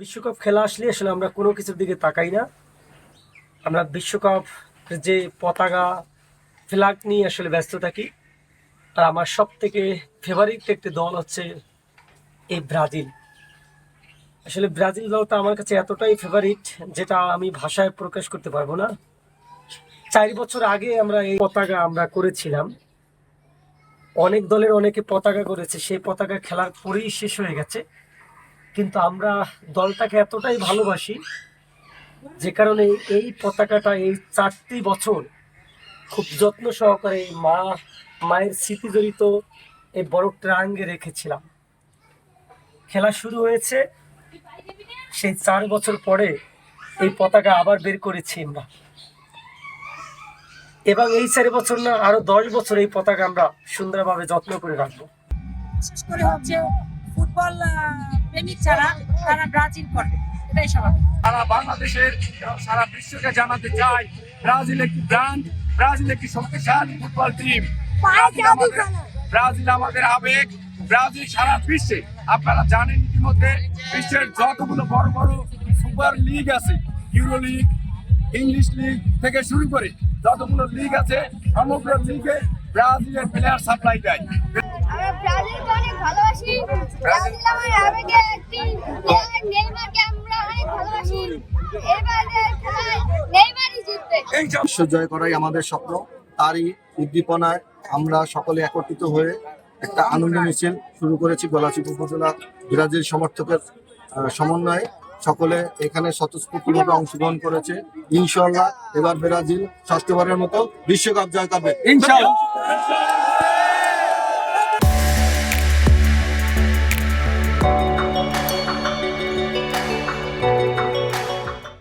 বিশ্বকাপ খেলা আসলে আসলে আমরা কোনো কিছুর দিকে তাকাই না। আমরা বিশ্বকাপ যে পতাকা ফ্ল্যাগ নিয়ে আসলে ব্যস্ত থাকি। আর আমার সব থেকে ফেভারিট একটি দল হচ্ছে এই ব্রাজিল। আসলে ব্রাজিল দলটা আমার কাছে এতটাই ফেভারিট যেটা আমি ভাষায় প্রকাশ করতে পারবো না। 4 বছর আগে আমরা এই পতাকা আমরা করেছিলাম। অনেক দলের অনেকে পতাকা করেছে, সেই পতাকা খেলার পরেই শেষ হয়ে গেছে। কিন্তু আমরা দলটাকে এতটাই ভালোবাসি যে কারণে এই পতাকাটা এই 4টি বছর খুব যত্ন সহকারে মায়ের স্মৃতি জড়িত এই বড় ট্রাঙ্গে রেখেছিলাম। খেলা শুরু হয়েছে, সেই 4 বছর পরে এই পতাকা আবার বের করেছি আমরা, এবং এই 4 বছর না আরো 10 বছর এই পতাকা আমরা সুন্দরভাবে যত্ন করে রাখবো। বিশেষ করে হচ্ছে ফুটবল প্রেমিক যারা, তারা ব্রাজিল করে, এটাই স্বাভাবিক। সারা বাংলাদেশের সারা বিশ্বকে জানাতে চাই, ব্রাজিল একটি ব্র্যান্ড, ব্রাজিল একটি শক্তিশালী ফুটবল টিম। ব্রাজিল আমাদের আবেগ, ব্রাজিল সারা বিশ্বে, আপনারা জানেন ইতিমধ্যে বিশ্বের যতগুলো বড় বড় সুপার লিগ আছে, ইউরো লিগ, ইংলিশ লিগ থেকে শুরু করে যতগুলো লিগ আছে, সমগ্র লিগে ব্রাজিলের প্লেয়ার সাপ্লাই দেয়। আমরা ব্রাজিলকে অনেক ভালোবাসি। ব্রাজিল আমার আবেগের একটি প্লেয়ার, নেইমারকে আমরা অনেক ভালোবাসি। এবারের খেলায় নেইমারই জিতবে। বিশ্ব জয় করাই আমাদের স্বপ্ন। তারই উদ্দীপনায় আমরা সকলে একত্রিত হয়ে একটা আনন্দ মিছিল শুরু করেছি। গলাচিপা উপজেলা ব্রাজিল সমর্থকের সমন্বয়ে সকলে এখানে স্বতঃস্ফূর্তভাবে অংশগ্রহণ করেছে। ইনশাআল্লাহ এবার ব্রাজিল ষষ্ঠবারের মতো বিশ্বকাপ জয় করবে। ইনশাআল্লাহ।